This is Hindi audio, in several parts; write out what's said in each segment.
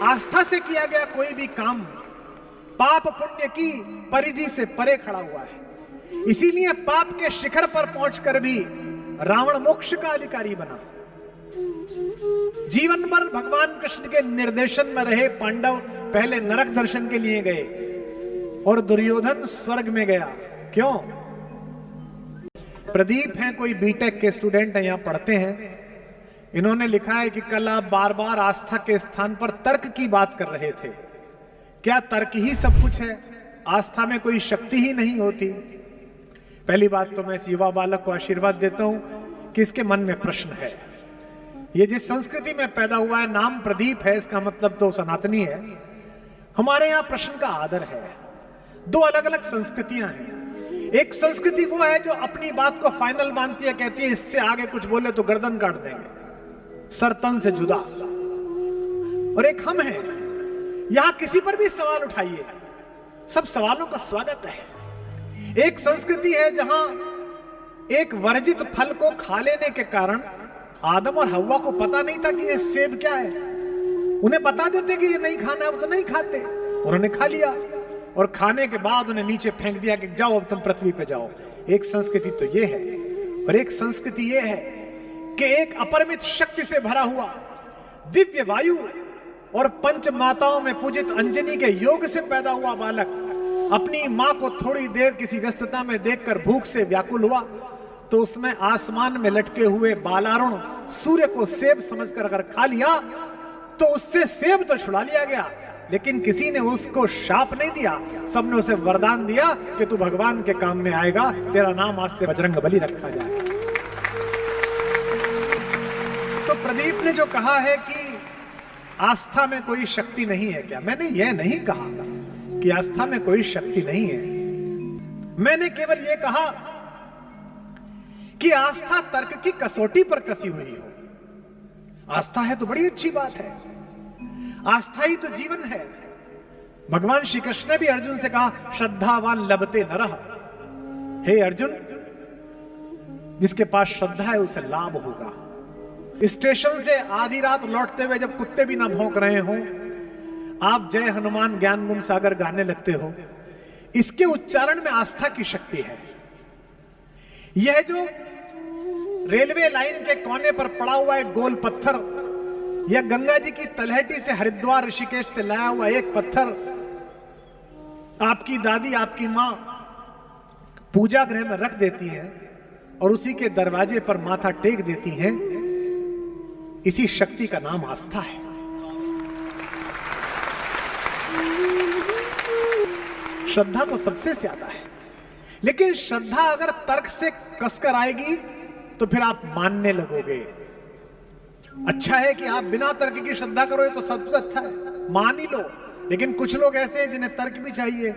आस्था से किया गया कोई भी काम पाप पुण्य की परिधि से परे खड़ा हुआ है। इसीलिए पाप के शिखर पर पहुंचकर भी रावण मोक्ष का अधिकारी बना। जीवन भर भगवान कृष्ण के निर्देशन में रहे पांडव पहले नरक दर्शन के लिए गए और दुर्योधन स्वर्ग में गया। क्यों? प्रदीप हैं, कोई बीटेक के स्टूडेंट हैं, यहां पढ़ते हैं। इन्होंने लिखा है कि कल आप बार बार आस्था के स्थान पर तर्क की बात कर रहे थे। क्या तर्क ही सब कुछ है? आस्था में कोई शक्ति ही नहीं होती? पहली बात तो मैं इस युवा बालक को आशीर्वाद देता हूं कि इसके मन में प्रश्न है। ये जिस संस्कृति में पैदा हुआ है, नाम प्रदीप है, इसका मतलब तो सनातनी है। हमारे यहां प्रश्न का आदर है। दो अलग अलग संस्कृतियां हैं। एक संस्कृति वो है जो अपनी बात को फाइनल मानती है, कहती है इससे आगे कुछ बोले तो गर्दन काट देंगे, सर तन से जुदा। और एक हम हैं, यहां किसी पर भी सवाल उठाइए, सब सवालों का स्वागत है। एक संस्कृति है जहां एक वर्जित फल को खा लेने के कारण आदम और हव्वा को पता नहीं था कि ये सेब क्या है। उन्हें बता देते कि ये नहीं खाना, अब तो नहीं खाते, उन्होंने खा लिया और खाने के बाद उन्हें नीचे फेंक दिया कि जाओ अब तुम पृथ्वी पे जाओ। एक संस्कृति तो ये है। और एक संस्कृति ये है कि एक अपरिमित शक्ति से भरा हुआ दिव्य वायु और पंच माताओं में पूजित अंजनी के योग से पैदा हुआ बालक अपनी मां को थोड़ी देर किसी व्यस्तता में देखकर भूख से व्याकुल हुआ तो उसमें आसमान में लटके हुए बालारुण सूर्य को सेब समझकर अगर खा लिया तो उससे सेब तो छुड़ा लिया गया, लेकिन किसी ने उसको शाप नहीं दिया, सबने उसे वरदान दिया कि तू भगवान के काम में आएगा, तेरा नाम आज से बजरंग बली रखा जाए। तो प्रदीप ने जो कहा है कि आस्था में कोई शक्ति नहीं है, क्या मैंने यह नहीं कहा कि आस्था में कोई शक्ति नहीं है। मैंने केवल यह कहा कि आस्था तर्क की कसौटी पर कसी हुई हो। आस्था है तो बड़ी अच्छी बात है, आस्था ही तो जीवन है। भगवान श्री कृष्ण ने भी अर्जुन से कहा श्रद्धावान लभते नरः। हे अर्जुन, जिसके पास श्रद्धा है उसे लाभ होगा। स्टेशन से आधी रात लौटते हुए जब कुत्ते भी ना भौंक रहे हो, आप जय हनुमान ज्ञान गुण सागर गाने लगते हो, इसके उच्चारण में आस्था की शक्ति है। यह जो रेलवे लाइन के कोने पर पड़ा हुआ एक गोल पत्थर, यह गंगा जी की तलहटी से हरिद्वार ऋषिकेश से लाया हुआ एक पत्थर आपकी दादी, आपकी मां पूजा गृह में रख देती हैं और उसी के दरवाजे पर माथा टेक देती हैं। इसी शक्ति का नाम आस्था है। श्रद्धा तो सबसे ज्यादा है, लेकिन श्रद्धा अगर तर्क से कसकर आएगी तो फिर आप मानने लगोगे। अच्छा है कि आप बिना तर्क की श्रद्धा करो, तो सबसे अच्छा है, मान ही लो। लेकिन कुछ लोग ऐसे हैं जिन्हें तर्क भी चाहिए।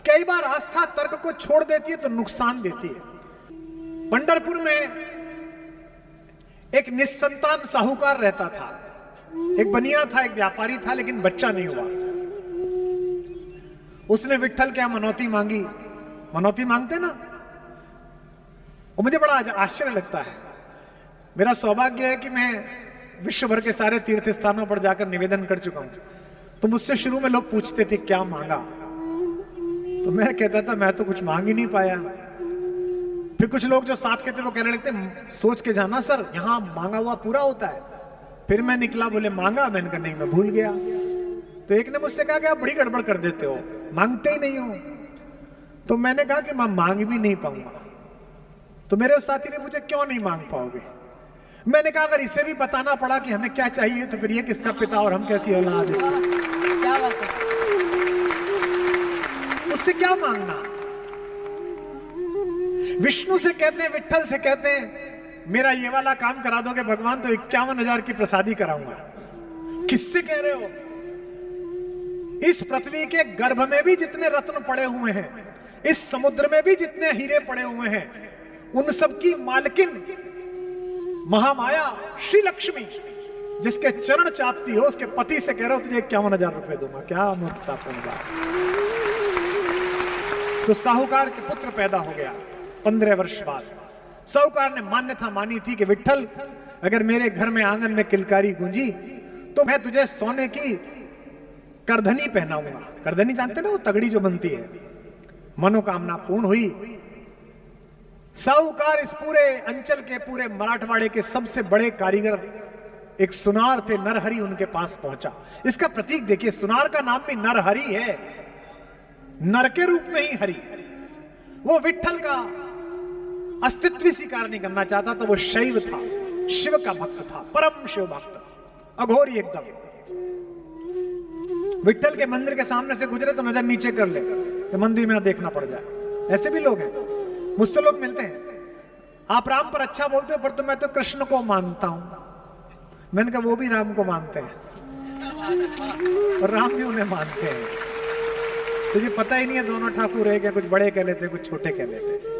कई बार आस्था तर्क को छोड़ देती है तो नुकसान देती है। पंढरपुर में एक निस्संतान साहूकार रहता था। एक बनिया था, एक व्यापारी था, लेकिन बच्चा नहीं हुआ। उसने विट्ठल क्या मनौती मांगी, मनौती मांगते ना, और मुझे बड़ा आश्चर्य लगता है। मेरा सौभाग्य है कि मैं विश्व भर के सारे तीर्थ स्थानों पर जाकर निवेदन कर चुका हूं। तो मुझसे शुरू में लोग पूछते थे क्या मांगा, तो मैं कहता था मैं तो कुछ मांग ही नहीं पाया। फिर कुछ लोग जो साथ कहते वो कहने लगते सोच के जाना सर, यहां मांगा हुआ पूरा होता है। फिर मैं निकला, बोले मांगा, मैंने कहा नहीं मैं भूल गया। तो एक ने मुझसे कहा कि आप बड़ी गड़बड़ कर देते हो, मांगते ही नहीं हो। तो मैंने कहा कि मैं मांग भी नहीं पाऊंगा। तो मेरे उस साथी ने पूछा क्यों नहीं मांग पाओगे। मैंने कहा अगर इसे भी बताना पड़ा कि हमें क्या चाहिए तो फिर ये किसका पिता और हम कैसी औलाद है, क्या बात है? उससे क्या मांगना। विष्णु से कहते हैं, विट्ठल से कहते हैं मेरा ये वाला काम करा दोगे भगवान तो 51,000 की प्रसादी कराऊंगा। किससे कह रहे हो? इस पृथ्वी के गर्भ में भी जितने रत्न पड़े हुए हैं, इस समुद्र में भी जितने हीरे पड़े हुए हैं, उन सब की मालकिन महामाया श्री लक्ष्मी, जिसके चरण चापती हो, उसके पति से कह रहे हो तुझे 51,000 रुपए दूंगा। क्या मूर्खतापूर्ण बात। तो साहूकार के पुत्र पैदा हो गया 15 वर्ष बाद। साहूकार ने मान्यता मानी थी कि विट्ठल अगर मेरे घर में आंगन में किलकारी गूंजी तो मैं तुझे सोने की करधनी पहनाऊंगा। करधनी जानते ना, वो तगड़ी जो बनती है। मनोकामना पूर्ण हुई। साहूकार इस पूरे अंचल के, पूरे मराठवाड़े के सबसे बड़े कारीगर एक सुनार थे, नरहरि, उनके पास पहुंचा। इसका प्रतीक देखिए, सुनार का नाम भी नरहरि है, नर के रूप में ही हरि। वो विट्ठल का अस्तित्व स्वीकार नहीं करना चाहता, तो वो शैव था, शिव का भक्त था, परम शिव भक्त, अघोरी एकदम। विट्ठल के मंदिर के सामने से गुजरे तो नजर नीचे कर ले, तो मंदिर में ना देखना पड़ जाए। ऐसे भी लोग हैं, मुझसे लोग मिलते हैं, आप राम पर अच्छा बोलते हो, पर तो मैं तो कृष्ण को मानता हूं। मैंने कहा वो भी राम को मानते हैं और राम भी उन्हें मानते हैं। तुझे पता ही नहीं है दोनों ठाकुर है क्या, कुछ बड़े कह लेते कुछ छोटे कह लेते।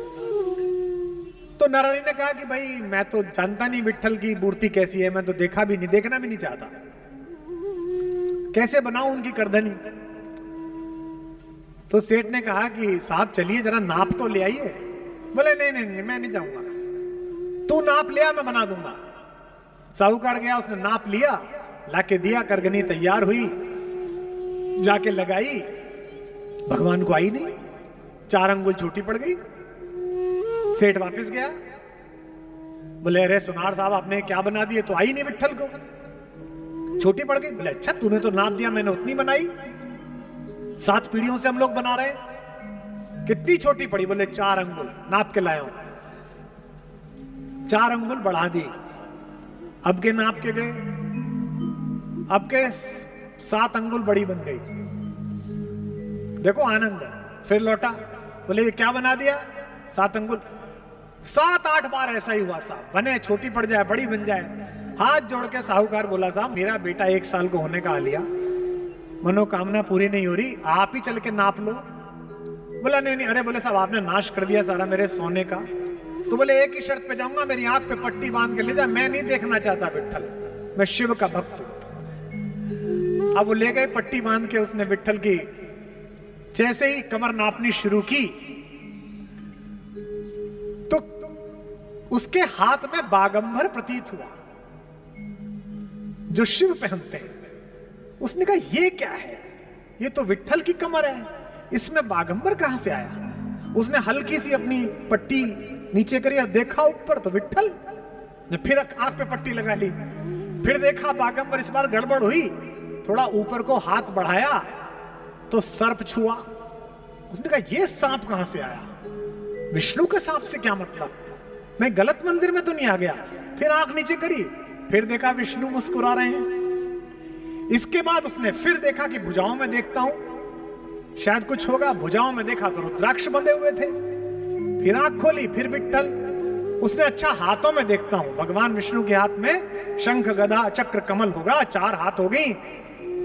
तो नरहरि ने कहा कि भाई मैं तो जानता नहीं विट्ठल की मूर्ति कैसी है, मैं तो देखा भी नहीं, देखना भी नहीं चाहता, कैसे बनाऊं उनकी करधनी। तो सेठ ने कहा कि साहब चलिए जरा नाप तो ले आइए। बोले नहीं नहीं नहीं, मैं नहीं जाऊंगा, तू नाप लिया मैं बना दूंगा। साहूकार गया, उसने नाप लिया, लाके दिया, करगनी तैयार हुई, जाके लगाई, भगवान को आई नहीं, 4 अंगुल छोटी पड़ गई। सेठ वापस गया, बोले अरे सुनार साहब आपने क्या बना दिए, तो आई नहीं विट्ठल को, छोटी पड़ गई। बोले अच्छा तूने तो नाप दिया, मैंने उतनी बनाई, 7 पीढ़ियों से हम लोग बना रहे, कितनी छोटी पड़ी। बोले 4 अंगुल नाप के लाया हूं। 4 अंगुल बढ़ा दी, अब के नाप के गए, अब के 7 अंगुल बड़ी बन गई। देखो आनंद, फिर लौटा, बोले ये क्या बना दिया, 7 अंगुल। 7-8 बार ऐसा ही हुआ साहब, बने छोटी पड़ जाए बड़ी बन जाए। हाथ जोड़ के साहूकार बोला साहब मेरा बेटा 1 साल को होने का आ लिया, मनोकामना पूरी नहीं हो रही, आप ही चल के नाप लो। बोला नहीं नहीं, अरे बोले साहब आपने नाश कर दिया सारा मेरे सोने का। तो बोले एक ही शर्त पे जाऊंगा, मेरी आंख पे पट्टी बांध के ले जा, मैं नहीं देखना चाहता विट्ठल, मैं शिव का भक्त हूं। अब वो ले गए पट्टी बांध के, उसने विट्ठल की जैसे ही कमर नापनी शुरू की तो उसके हाथ में बागंबर प्रतीत हुआ जो शिव पहनते हैं। उसने कहा ये क्या है, ये तो विट्ठल की कमर है, इसमें बागंबर कहां से आया। उसने हल्की सी अपनी पट्टी नीचे करी और देखा ऊपर तो विट्ठल ने, फिर आंख पे पट्टी लगा ली, फिर देखा बागंबर। इस बार गड़बड़ हुई, थोड़ा ऊपर को हाथ बढ़ाया तो सर्प छुआ। उसने कहा ये सांप कहां से आया, विष्णु के सांप से क्या मतलब, मैं गलत मंदिर में तो नहीं आ गया। फिर आंख नीचे करी, फिर देखा विष्णु मुस्कुरा रहे हैं। इसके बाद उसने फिर देखा कि भुजाओं में देखता हूं शायद कुछ होगा, भुजाओं में देखा तो रुद्राक्ष बंधे हुए थे। फिर आंख खोली, फिर विट्ठल। उसने अच्छा हाथों में देखता हूं, भगवान विष्णु के हाथ में शंख गदा चक्र कमल होगा, 4 हाथ हो गई।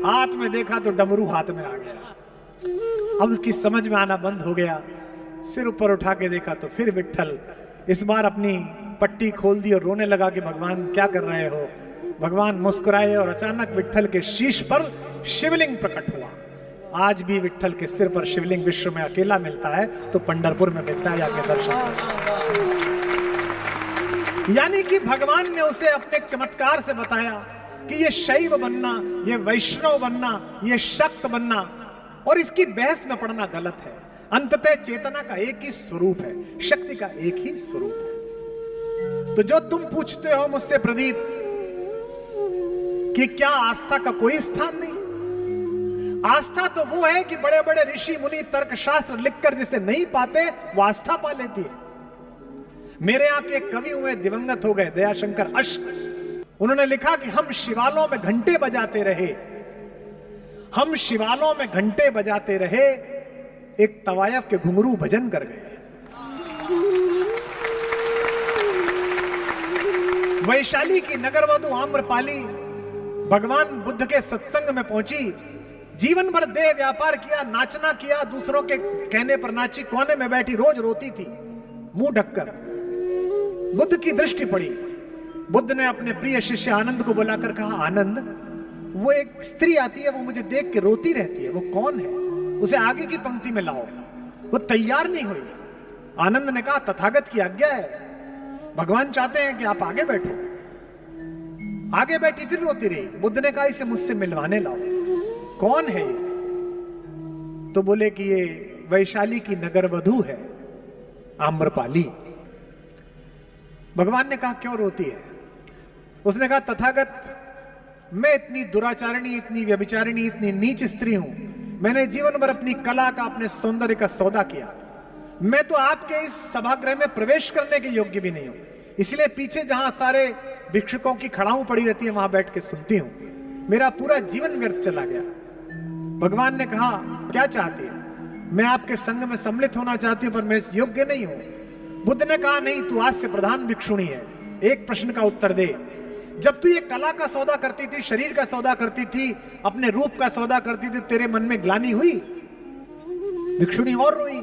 हाथ में देखा तो डमरू हाथ में आ गया। अब उसकी समझ में आना बंद हो गया, सिर ऊपर उठा के देखा तो फिर विट्ठल। इस बार अपनी पट्टी खोल दी और रोने लगा कि भगवान क्या कर रहे हो। भगवान मुस्कुराए और अचानक विट्ठल के शीश पर शिवलिंग प्रकट हुआ। आज भी विट्ठल के सिर पर शिवलिंग विश्व में अकेला मिलता है, तो पंढरपुर में मिलता है, जाके दर्शन। यानी कि भगवान ने उसे अपने चमत्कार से बताया कि ये शैव बनना, ये वैष्णव बनना, ये शक्त बनना और इसकी बहस में पड़ना गलत है। अंततः चेतना का एक ही स्वरूप है, शक्ति का एक ही स्वरूप है। तो जो तुम पूछते हो मुझसे प्रदीप कि क्या आस्था का कोई स्थान नहीं, आस्था तो वो है कि बड़े बड़े ऋषि मुनि तर्कशास्त्र लिखकर जिसे नहीं पाते वो आस्था पा लेती है। मेरे यहाँ के कवि हुए, दिवंगत हो गए, दयाशंकर अष्ट, उन्होंने लिखा कि हम शिवालों में घंटे बजाते रहे, हम शिवालों में घंटे बजाते रहे, एक तवायफ के घुंघरू भजन कर गए। वैशाली की नगरवधु आम्रपाली भगवान बुद्ध के सत्संग में पहुंची, जीवन भर देह व्यापार किया, नाचना किया, दूसरों के कहने पर नाची, कोने में बैठी रोज रोती थी मुंह ढककर। बुद्ध की दृष्टि पड़ी, बुद्ध ने अपने प्रिय शिष्य आनंद को बुलाकर कहा, आनंद वो एक स्त्री आती है, वो मुझे देख के रोती रहती है, वो कौन है, उसे आगे की पंक्ति में लाओ। वो तैयार नहीं हुई। आनंद ने कहा तथागत की आज्ञा है, भगवान चाहते हैं कि आप आगे बैठो। आगे बैठी फिर रोती रही। बुद्ध ने कहा इसे मुझसे मिलवाने लाओ, कौन है ये? तो बोले कि ये वैशाली की नगर वधू है, आम्रपाली। भगवान ने कहा क्यों रोती है? उसने कहा तथागत, मैं इतनी दुराचारिणी, इतनी व्यभिचारिणी, इतनी नीच स्त्री हूं। मैंने जीवन भर अपनी कला का, अपने सौंदर्य का सौदा किया। मैं तो आपके इस सभागृह में प्रवेश करने के योग्य भी नहीं हूं, इसलिए पीछे जहां सारे भिक्षुकों की खड़ाऊ पड़ी रहती है वहां बैठ के सुनती हूं। मेरा पूरा जीवन व्यर्थ चला गया। भगवान ने कहा क्या चाहती है? मैं आपके संग में सम्मिलित होना चाहती हूं, पर मैं इस योग्य नहीं हूं। बुद्ध ने कहा नहीं, तू आज से प्रधान भिक्षुणी है। एक प्रश्न का उत्तर दे, जब तू ये कला का सौदा करती थी, शरीर का सौदा करती थी, अपने रूप का सौदा करती थी, तेरे मन में ग्लानि हुई? भिक्षुणी और रोई।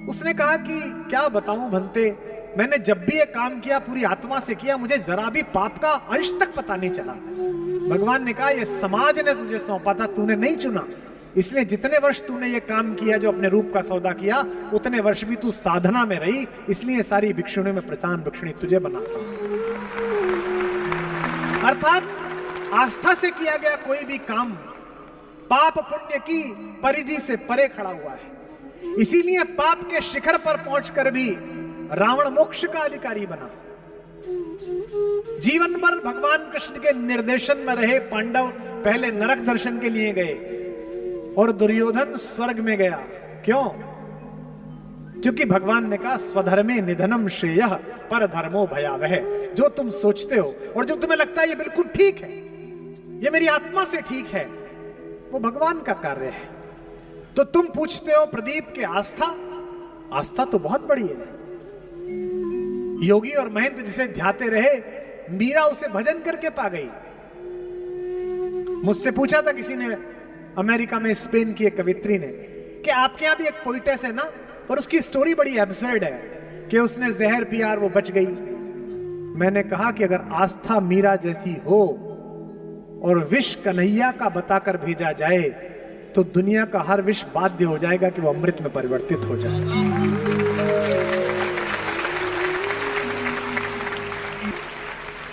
उसने कहा कि क्या बताऊं भंते, मैंने जब भी ये काम किया पूरी आत्मा से किया, मुझे जरा भी पाप का अंश तक पता नहीं चला। भगवान ने कहा ये समाज ने तुझे सौंपा था, तूने नहीं चुना। इसलिए जितने वर्ष तूने ये काम किया, जो अपने रूप का सौदा किया, उतने वर्ष भी तू साधना में रही। इसलिए सारी भिक्षुणियों में प्रधान भिक्षुणी तुझे बनाता हूं। अर्थात आस्था से किया गया कोई भी काम पाप पुण्य की परिधि से परे खड़ा हुआ है। इसीलिए पाप के शिखर पर पहुंचकर भी रावण मोक्ष का अधिकारी बना। जीवन भर भगवान कृष्ण के निर्देशन में रहे पांडव पहले नरक दर्शन के लिए गए और दुर्योधन स्वर्ग में गया। क्यों? क्योंकि भगवान ने कहा स्वधर्मे निधनम श्रेयः पर धर्मो भयावह। जो तुम सोचते हो और जो तुम्हें लगता है ये बिल्कुल ठीक है, ये मेरी आत्मा से ठीक है, वो भगवान का कार्य है। तो तुम पूछते हो प्रदीप के आस्था, आस्था तो बहुत बड़ी है। योगी और महंत जिसे ध्याते रहे, मीरा उसे भजन करके पा गई। मुझसे पूछा था किसी ने अमेरिका में, स्पेन की एक कवित्री ने, कि आपके यहां भी एक पोइटेस है ना, पर उसकी स्टोरी बड़ी एब्सर्ड है कि उसने जहर पिया और वो बच गई। मैंने कहा कि अगर आस्था मीरा जैसी हो और विष कन्हैया का बताकर भेजा जाए, तो दुनिया का हर विष बाध्य हो जाएगा कि वो अमृत में परिवर्तित हो जाए।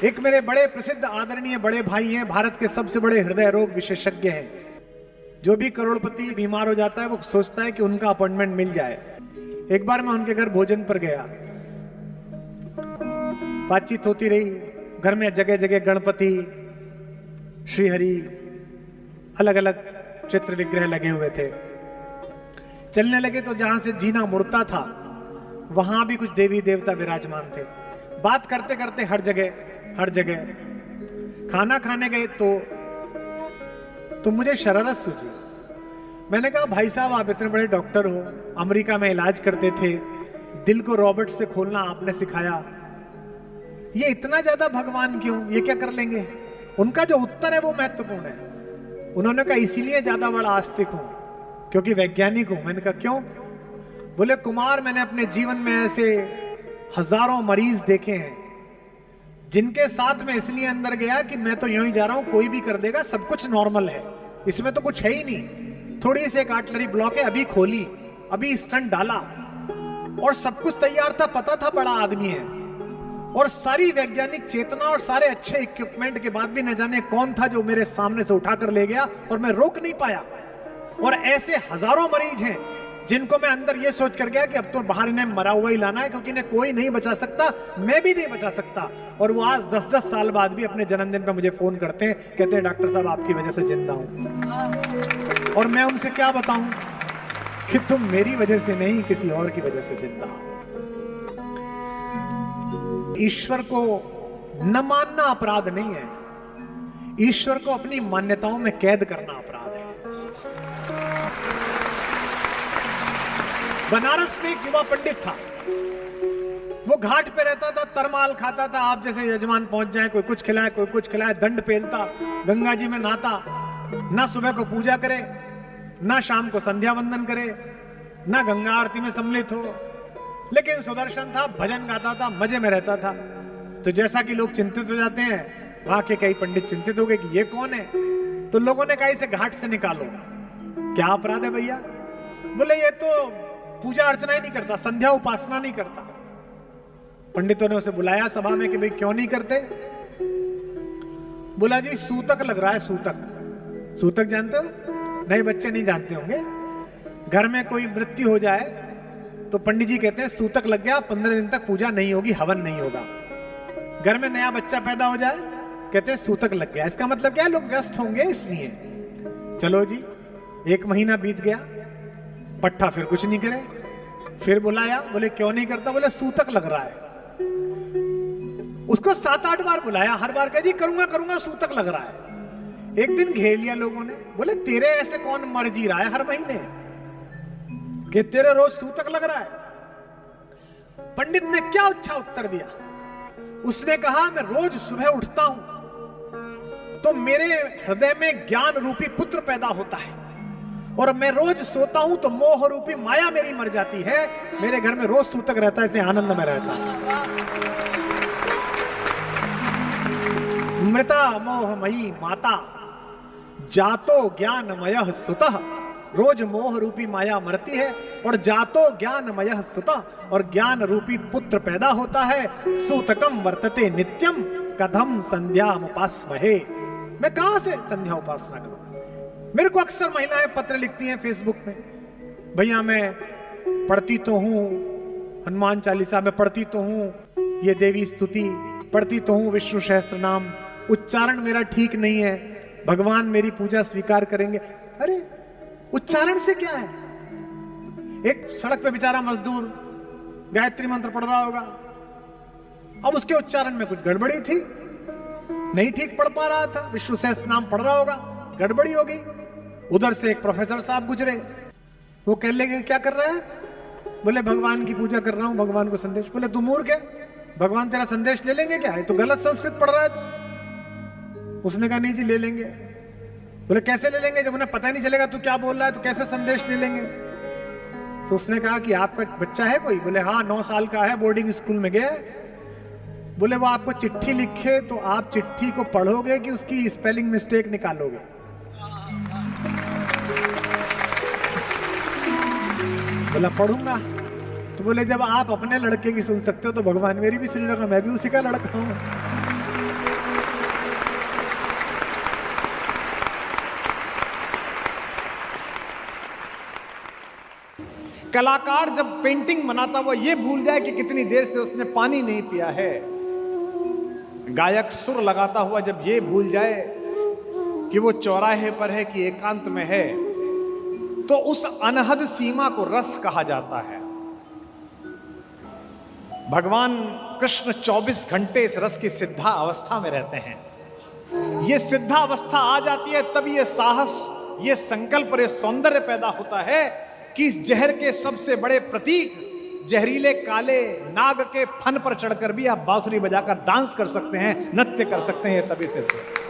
एक मेरे बड़े प्रसिद्ध आदरणीय बड़े भाई हैं, भारत के सबसे बड़े हृदय रोग विशेषज्ञ हैं। जो भी करोड़पति बीमार हो जाता है वो सोचता है कि उनका अपॉइंटमेंट मिल जाए। एक बार मैं उनके घर भोजन पर गया, बातचीत होती रही। घर में जगह जगह गणपति, श्रीहरि, अलग अलग चित्र विग्रह लगे हुए थे। चलने लगे तो जहां से जीना मुड़ता था वहां भी कुछ देवी देवता विराजमान थे। बात करते करते हर जगह खाना खाने गए तो मुझे शरारत सूझी। मैंने कहा भाई साहब, आप इतने बड़े डॉक्टर हो, अमेरिका में इलाज करते थे, दिल को रॉबर्ट से खोलना आपने सिखाया, ये इतना ज्यादा भगवान क्यों, ये क्या कर लेंगे? उनका जो उत्तर है वो महत्वपूर्ण है। उन्होंने कहा इसीलिए ज्यादा बड़ा आस्तिक हूं क्योंकि वैज्ञानिक हूं। मैंने कहा क्यों? बोले कुमार, मैंने अपने जीवन में ऐसे हजारों मरीज देखे हैं जिनके साथ में इसलिए अंदर गया कि मैं तो यूं ही जा रहा हूं, कोई भी कर देगा, सब कुछ नॉर्मल है, इसमें तो कुछ है ही नहीं। थोड़ी सी एक आर्टलरी ब्लॉक है, अभी खोली, अभी स्टंट डाला और सब कुछ तैयार था, पता था बड़ा आदमी है। और सारी वैज्ञानिक चेतना और सारे अच्छे इक्विपमेंट के बाद भी न जाने कौन था जो मेरे सामने से उठाकर ले गया और मैं रोक नहीं पाया। और ऐसे हजारों मरीज हैं जिनको मैं अंदर ये सोच कर गया कि अब तो बाहर इन्हें मरा हुआ ही लाना है, क्योंकि इन्हें कोई नहीं बचा सकता, मैं भी नहीं बचा सकता। और वो आज 10-10 साल बाद भी अपने जन्मदिन पे मुझे फोन करते हैं, कहते हैं डॉक्टर साहब आपकी वजह से जिंदा हूं। और मैं उनसे क्या बताऊं कि तुम मेरी वजह से नहीं, किसी और की वजह से जिंदा हो। ईश्वर को न मानना अपराध नहीं है, ईश्वर को अपनी मान्यताओं में कैद करना अपराध है। बनारस में एक युवा पंडित था, वो घाट पे रहता था, तरमाल खाता था। आप जैसे यजमान पहुंच जाए, कोई कुछ खिलाए कोई कुछ खिलाए, दंड पेलता, गंगा जी में नहाता, ना सुबह को पूजा करे, ना शाम को संध्या वंदन करे, ना गंगा आरती में सम्मिलित हो, लेकिन सुदर्शन था, भजन गाता था, मजे में रहता था। तो जैसा कि लोग चिंतित हो जाते हैं, वहां के कई पंडित चिंतित हो गए कि ये कौन है। तो लोगों ने कहा इसे घाट से निकालो। क्या अपराध है भैया? बोले ये तो पूजा अर्चना ही नहीं करता, संध्या उपासना नहीं करता। पंडितों ने उसे बुलाया सभा में कि भाई क्यों नहीं करते? बोला जी सूतक लग रहा है, सूतक। सूतक जानते हो? नए बच्चे नहीं जानते होंगे। घर में कोई मृत्यु हो जाए तो पंडित जी कहते हैं सूतक लग गया, 15 दिन तक पूजा नहीं होगी, हवन नहीं होगा। घर में नया बच्चा पैदा हो जाए, कहते हैं सूतक लग गया। इसका मतलब क्या है? लोग व्यस्त होंगे इसलिए। चलो जी, 1 महीना बीत गया, पट्टा फिर कुछ नहीं करे। फिर बुलाया, बोले क्यों नहीं करता? बोले सूतक लग रहा है। उसको 7-8 बार बुलाया, हर बार कह जी करूंगा करूंगा, सूतक लग रहा है। एक दिन घेर लिया लोगों ने, बोले तेरे ऐसे कौन मर जी रहा है हर महीने कि तेरे रोज सूतक लग रहा है? पंडित ने क्या अच्छा उत्तर दिया? उसने कहा मैं रोज सुबह उठता हूं तो मेरे हृदय में ज्ञान रूपी पुत्र पैदा होता है, और मैं रोज सोता हूं तो मोह रूपी माया मेरी मर जाती है। मेरे घर में रोज सूतक रहता है, इसलिए आनंद में रहता है। मृता मोहमयी माता जातो ज्ञानमय सुतः। रोज मोह रूपी माया मरती है और जातो ज्ञानमय सुतः, और ज्ञान रूपी पुत्र पैदा होता है। सूतकम वर्तते नित्यम कथम संध्या उपासमहे। मैं कहां से संध्या उपासना करूं? मेरे को अक्सर महिलाएं पत्र लिखती हैं फेसबुक पे, भैया मैं पढ़ती तो हूं हनुमान चालीसा, में पढ़ती तो हूं ये देवी स्तुति, पढ़ती तो हूं विष्णु सहस्त्र नाम, उच्चारण मेरा ठीक नहीं है, भगवान मेरी पूजा स्वीकार करेंगे। अरे उच्चारण से क्या है? एक सड़क पे बेचारा मजदूर गायत्री मंत्र पढ़ रहा होगा, अब उसके उच्चारण में कुछ गड़बड़ी थी, नहीं ठीक पढ़ पा रहा था, विष्णु सहस्त्र नाम पढ़ रहा होगा, गड़बड़ी हो गई। उधर से एक प्रोफेसर साहब गुजरे, वो कह लेंगे क्या कर रहा है? बोले भगवान की पूजा कर रहा हूं, भगवान को संदेश। बोले तू मूर्ख है, भगवान तेरा संदेश ले लेंगे क्या? है तो गलत संस्कृत पढ़ रहा है तो। उसने कहा नहीं जी ले लेंगे। बोले कैसे ले लेंगे? जब उन्हें पता नहीं चलेगा तू क्या बोल रहा है तो कैसे संदेश ले लेंगे? तो उसने कहा कि आपका बच्चा है कोई? बोले हाँ 9 साल का है, बोर्डिंग स्कूल में गया है। बोले वो आपको चिट्ठी लिखे तो आप चिट्ठी को पढ़ोगे कि उसकी स्पेलिंग मिस्टेक निकालोगे? बोला पढ़ूंगा। तो बोले जब आप अपने लड़के की सुन सकते हो तो भगवान मेरी भी सुन रखा, मैं भी उसी का लड़का हूं। कलाकार जब पेंटिंग बनाता वो ये भूल जाए कि कितनी देर से उसने पानी नहीं पिया है। गायक सुर लगाता हुआ जब ये भूल जाए कि वो चौराहे पर है कि एकांत में है, तो उस अनहद सीमा को रस कहा जाता है। भगवान कृष्ण 24 घंटे इस रस की सिद्धा अवस्था में रहते हैं। ये सिद्धा अवस्था आ जाती है तब ये साहस, ये संकल्प और ये सौंदर्य पैदा होता है कि इस जहर के सबसे बड़े प्रतीक जहरीले काले नाग के फन पर चढ़कर भी आप बांसुरी बजाकर डांस कर सकते हैं, नृत्य कर सकते हैं। ये तभी सिद्ध है।